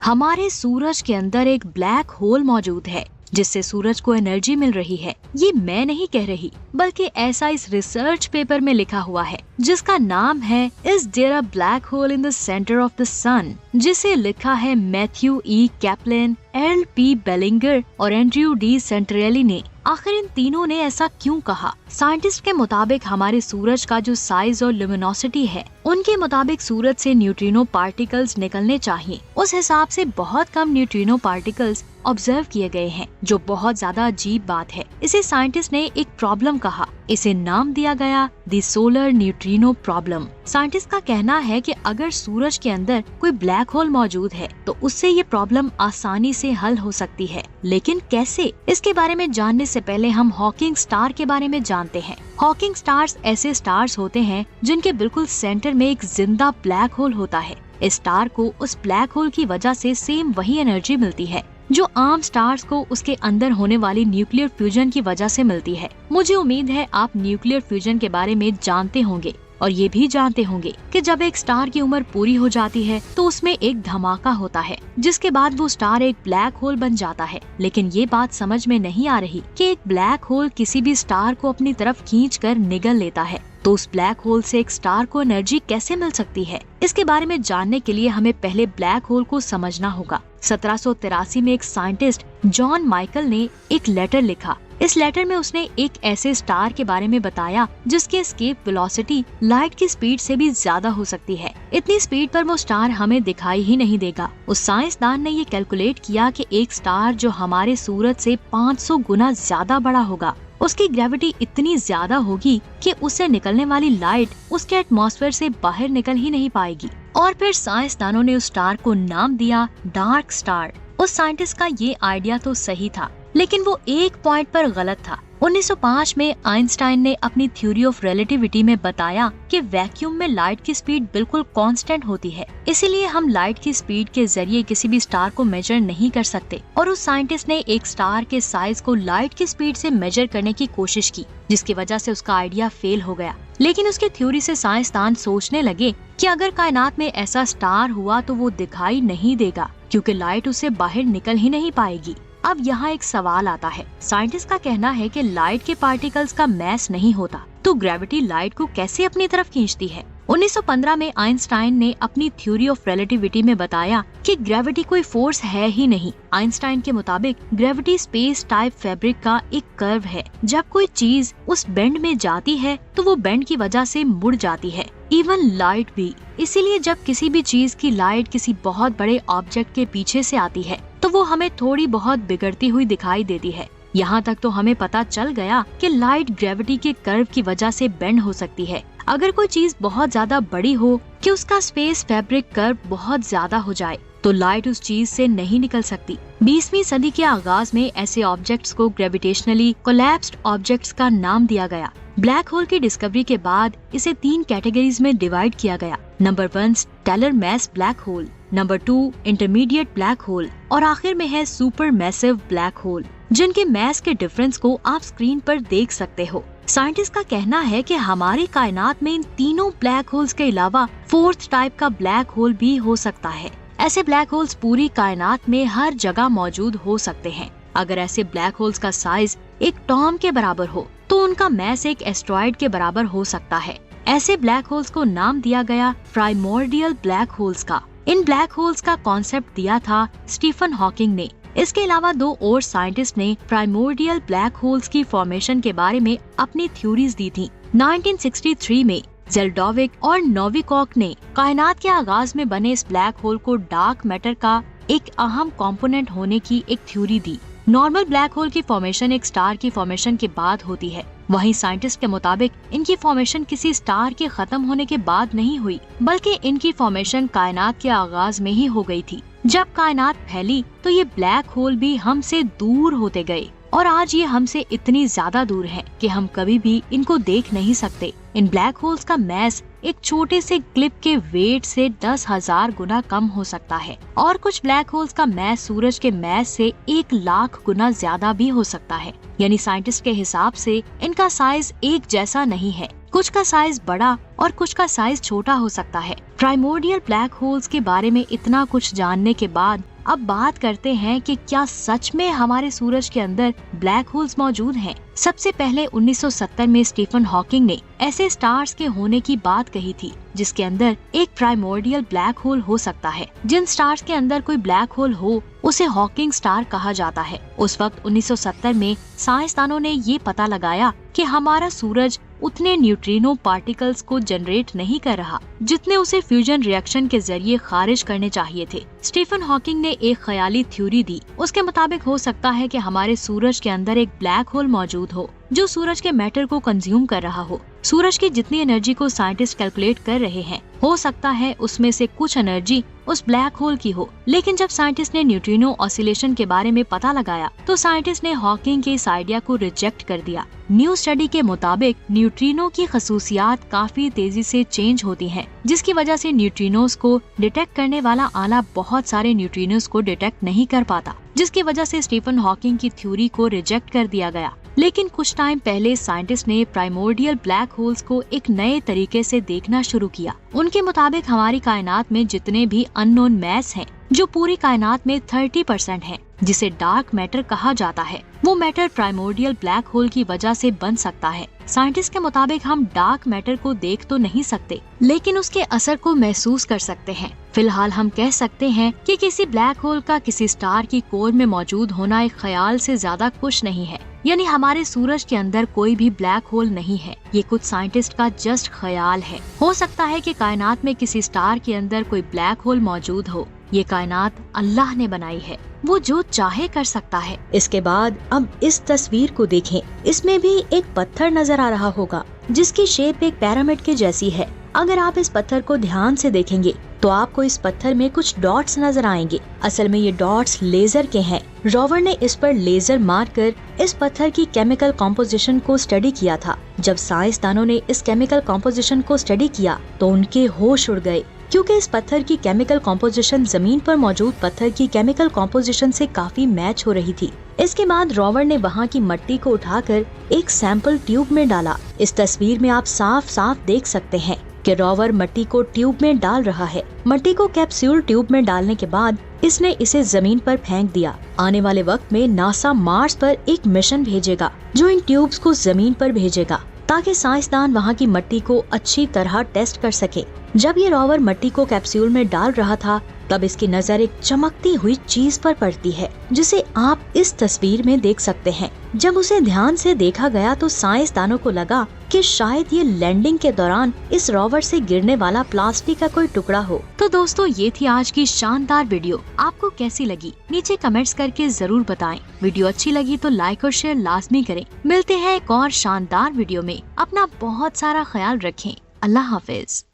हमारे सूरज के अंदर एक ब्लैक होल मौजूद है जिससे सूरज को एनर्जी मिल रही है। ये मैं नहीं कह रही, बल्कि ऐसा इस रिसर्च पेपर में लिखा हुआ है जिसका नाम है is there a black hole in the centre of the sun, जिसे लिखा है Matthew E Kaplan, L P Bellinger और एंड्रयू डी सेंट्रेली ने। आखिर इन तीनों ने ऐसा क्यों कहा? साइंटिस्ट के मुताबिक हमारे सूरज का जो साइज और ल्यूमिनोसिटी है, उनके मुताबिक सूरज से न्यूट्रिनो पार्टिकल्स निकलने चाहिए। उस हिसाब से बहुत कम न्यूट्रिनो पार्टिकल्स ऑब्जर्व किए गए हैं, जो बहुत ज्यादा अजीब बात है। इसे साइंटिस्ट ने एक प्रॉब्लम कहा। इसे नाम दिया गया the solar neutrino problem. Scientist का कहना है कि अगर सूरज के अंदर कोई ब्लैक होल मौजूद है तो उससे ये प्रॉब्लम आसानी से हल हो सकती है, लेकिन कैसे? इसके बारे में जानने से पहले हम हॉकिंग स्टार के बारे में जानते हैं। हॉकिंग स्टार्स ऐसे स्टार्स होते हैं जिनके बिल्कुल सेंटर में एक जिंदा ब्लैक होल होता है। इस स्टार को उस ब्लैक होल की वजह से सेम वही एनर्जी मिलती है जो आम स्टार्स को उसके अंदर होने वाली न्यूक्लियर फ्यूजन की वजह से मिलती है। मुझे उम्मीद है आप न्यूक्लियर फ्यूजन के बारे में जानते होंगे और ये भी जानते होंगे कि जब एक स्टार की उम्र पूरी हो जाती है तो उसमें एक धमाका होता है, जिसके बाद वो स्टार एक ब्लैक होल बन जाता है। लेकिन ये बात समझ में नहीं आ रही कि एक ब्लैक होल किसी भी स्टार को अपनी तरफ खींचकर निगल लेता है, तो उस ब्लैक होल से एक स्टार को एनर्जी कैसे मिल सकती है? इसके बारे में जानने के लिए हमें पहले ब्लैक होल को समझना होगा। 1783 में एक साइंटिस्ट जॉन माइकल ने एक लेटर लिखा। इस लेटर में उसने एक ऐसे स्टार के बारे में बताया जिसकी एस्केप वेलोसिटी लाइट की स्पीड से भी ज्यादा हो सकती है। इतनी स्पीड पर वो स्टार हमें दिखाई ही नहीं देगा। उस साइंसदान ने ये कैलकुलेट किया कि एक स्टार जो हमारे सूरज से 500 गुना ज्यादा बड़ा होगा, उसकी ग्रेविटी इतनी ज्यादा होगी कि उससे निकलने वाली लाइट उसके एटमॉस्फेयर से बाहर निकल ही नहीं पाएगी। और फिर साइंसदानों ने उस स्टार को नाम दिया डार्क स्टार। उस साइंटिस्ट का ये आइडिया तो सही था, लेकिन वो एक पॉइंट पर गलत था। 1905 में आइंस्टाइन ने अपनी थ्योरी ऑफ रिलेटिविटी में बताया कि वैक्यूम में लाइट की स्पीड बिल्कुल कांस्टेंट होती है, इसीलिए हम लाइट की स्पीड के जरिए किसी भी स्टार को मेजर नहीं कर सकते। और उस साइंटिस्ट ने एक स्टार के साइज को लाइट की स्पीड से मेजर करने की कोशिश की, जिसकी वजह से उसका आइडिया फेल हो गया। लेकिन उसकी थ्योरी से साइंसदान सोचने लगे कि अगर कायनात में ऐसा स्टार हुआ तो वो दिखाई नहीं देगा, क्योंकि लाइट उससे बाहर निकल ही नहीं पाएगी। अब यहाँ एक सवाल आता है। साइंटिस्ट का कहना है कि लाइट के पार्टिकल्स का मैस नहीं होता, तो ग्रेविटी लाइट को कैसे अपनी तरफ खींचती है? 1915 में आइंस्टाइन ने अपनी थ्योरी ऑफ रिलेटिविटी में बताया कि ग्रेविटी कोई फोर्स है ही नहीं। आइंस्टाइन के मुताबिक ग्रेविटी स्पेस टाइप फैब्रिक का एक कर्व है। जब कोई चीज उस बेंड में जाती है तो वो बेंड की वजह से मुड़ जाती है, इवन लाइट भी। इसीलिए जब किसी भी चीज की लाइट किसी बहुत बड़े ऑब्जेक्ट के पीछे से आती है तो वो हमें थोड़ी बहुत बिगड़ती हुई दिखाई देती है। यहाँ तक तो हमें पता चल गया कि लाइट ग्रेविटी के कर्व की वजह से बेंड हो सकती है। अगर कोई चीज बहुत ज्यादा बड़ी हो कि उसका स्पेस फैब्रिक कर्व बहुत ज्यादा हो जाए तो लाइट उस चीज से नहीं निकल सकती। 20वीं सदी के आगाज में ऐसे ऑब्जेक्ट्स को ग्रेविटेशनली कोलैप्स्ड ऑब्जेक्ट्स का नाम दिया गया। ब्लैक होल की डिस्कवरी के बाद इसे 3 कैटेगरीज में डिवाइड किया गया। Number 1 stellar mass black hole, number 2 intermediate black hole और आखिर में है सुपर मैसिव ब्लैक होल, जिनके मैस के डिफरेंस को आप स्क्रीन पर देख सकते हो। साइंटिस्ट का कहना है कि हमारी कायनात में इन तीनों ब्लैक होल्स के अलावा 4th टाइप का ब्लैक होल भी हो सकता है। ऐसे ब्लैक होल्स पूरी कायनात में हर जगह मौजूद हो सकते हैं। अगर ऐसे ब्लैक होल्स का साइज एक टॉम के बराबर हो तो उनका मैस एक एस्ट्रॉइड के बराबर हो सकता है। ऐसे ब्लैक होल्स को नाम दिया गया प्राइमोर्डियल ब्लैक होल्स का। इन ब्लैक होल्स का कॉन्सेप्ट दिया था स्टीफन हॉकिंग ने। इसके अलावा 2 और साइंटिस्ट ने प्राइमोर्डियल ब्लैक होल्स की फॉर्मेशन के बारे में अपनी थ्योरीज दी थी। 1963 में जेल्डोविक और नोविकॉक ने कायनात के आगाज में बने इस ब्लैक होल को डार्क मैटर का एक अहम कंपोनेंट होने की एक थ्योरी दी। नॉर्मल ब्लैक होल की फॉर्मेशन एक स्टार की फॉर्मेशन के बाद होती है। वहीं साइंटिस्ट के मुताबिक इनकी फॉर्मेशन किसी स्टार के खत्म होने के बाद नहीं हुई, बल्कि इनकी फॉर्मेशन कायनात के आगाज में ही हो गई थी। जब कायनात फैली तो ये ब्लैक होल भी हमसे दूर होते गए और आज ये हमसे इतनी ज्यादा दूर हैं कि हम कभी भी इनको देख नहीं सकते। इन ब्लैक होल्स का मैस एक छोटे से क्लिप के वेट से 10,000 गुना कम हो सकता है और कुछ ब्लैक होल्स का मैस सूरज के मैस से 1,00,000 गुना ज्यादा भी हो सकता है। यानी साइंटिस्ट के हिसाब से इनका साइज एक जैसा नहीं है। कुछ का साइज बड़ा और कुछ का साइज छोटा हो सकता है। प्राइमोर्डियल ब्लैक होल्स के बारे में इतना कुछ जानने के बाद अब बात करते हैं कि क्या सच में हमारे सूरज के अंदर ब्लैक होल्स मौजूद हैं। सबसे पहले 1970 में स्टीफन हॉकिंग ने ऐसे स्टार्स के होने की बात कही थी जिसके अंदर एक प्राइमोर्डियल ब्लैक होल हो सकता है। जिन स्टार्स के अंदर कोई ब्लैक होल हो उसे हॉकिंग स्टार कहा जाता है। उस वक्त 1970 में साइंसदानों ने ये पता लगाया कि हमारा सूरज उतने न्यूट्रिनो पार्टिकल्स को जनरेट नहीं कर रहा जितने उसे फ्यूजन रिएक्शन के जरिए खारिज करने चाहिए थे। स्टीफन हॉकिंग ने एक ख्याली थ्योरी दी। उसके मुताबिक हो सकता है कि हमारे सूरज के अंदर एक ब्लैक होल मौजूद हो जो सूरज के मैटर को कंज्यूम कर रहा हो। सूरज की जितनी एनर्जी को साइंटिस्ट कैलकुलेट कर रहे हैं हो सकता है उसमें से कुछ एनर्जी उस ब्लैक होल की हो। लेकिन जब साइंटिस्ट ने न्यूट्रिनो ऑसिलेशन के बारे में पता लगाया तो साइंटिस्ट ने हॉकिंग के इस आइडिया को रिजेक्ट कर दिया। न्यू स्टडी के मुताबिक न्यूट्रिनो की खसूसियात काफी तेजी से चेंज होती हैं, जिसकी वजह से न्यूट्रिनोज को डिटेक्ट करने वाला आला बहुत सारे न्यूट्रिनोज को डिटेक्ट नहीं कर पाता, जिसकी वजह से स्टीफन हॉकिंग की थ्योरी को रिजेक्ट कर दिया गया। लेकिन कुछ टाइम पहले साइंटिस्ट ने प्राइमोर्डियल ब्लैक होल्स को एक नए तरीके से देखना शुरू किया। उनके मुताबिक हमारी कायनात में जितने भी अननोन मैस हैं, जो पूरी कायनात में 30% है, जिसे डार्क मैटर कहा जाता है, वो मैटर प्राइमोर्डियल ब्लैक होल की वजह से बन सकता है। साइंटिस्ट के मुताबिक हम डार्क मैटर को देख तो नहीं सकते लेकिन उसके असर को महसूस कर सकते हैं। फिलहाल हम कह सकते हैं कि किसी ब्लैक होल का किसी स्टार की कोर में मौजूद होना एक ख्याल से ज्यादा कुछ नहीं है। यानी हमारे सूरज के अंदर कोई भी ब्लैक होल नहीं है। ये कुछ साइंटिस्ट का जस्ट ख्याल है। हो सकता है कि कायनात में किसी स्टार के अंदर कोई ब्लैक होल मौजूद हो। ये कायनात अल्लाह ने बनाई है, वो जो चाहे कर सकता है। इसके बाद अब इस तस्वीर को देखें। इसमें भी एक पत्थर नजर आ रहा होगा जिसकी शेप एक पिरामिड के जैसी है। अगर आप इस पत्थर को ध्यान से देखेंगे तो आपको इस पत्थर में कुछ डॉट्स नजर आएंगे। असल में ये डॉट्स लेजर के हैं। रोवर ने इस पर लेजर मारकर इस पत्थर की केमिकल कॉम्पोजिशन को स्टडी किया था। जब साइंसदानों ने इस केमिकल कॉम्पोजिशन को स्टडी किया तो उनके होश उड़ गए, क्योंकि इस पत्थर की केमिकल कॉम्पोजिशन जमीन पर मौजूद पत्थर की केमिकल कॉम्पोजिशन से काफी मैच हो रही थी। इसके बाद रोवर ने वहाँ की मिट्टी को उठाकर एक सैंपल ट्यूब में डाला। इस तस्वीर में आप साफ साफ देख सकते हैं कि रोवर मिट्टी को ट्यूब में डाल रहा है। मिट्टी को कैप्सूल ट्यूब में डालने के बाद इसने इसे जमीन पर फेंक दिया। आने वाले वक्त में नासा मार्स पर एक मिशन भेजेगा जो इन ट्यूब्स को जमीन पर भेजेगा ताकि साइंसदान वहाँ की मिट्टी को अच्छी तरह टेस्ट कर सके। जब ये रोवर मिट्टी को कैप्सूल में डाल रहा था तब इसकी नजर एक चमकती हुई चीज पर पड़ती है जिसे आप इस तस्वीर में देख सकते हैं। जब उसे ध्यान से देखा गया तो साइंसदानों को लगा कि शायद ये लैंडिंग के दौरान इस रोवर से गिरने वाला प्लास्टिक का कोई टुकड़ा हो। तो दोस्तों ये थी आज की शानदार वीडियो। आपको कैसी लगी नीचे कमेंट्स करके जरूर बताएं। वीडियो अच्छी लगी तो लाइक और शेयर लाजमी करें। मिलते हैं एक और शानदार वीडियो में। अपना बहुत सारा ख्याल रखें। अल्लाह हाफिज।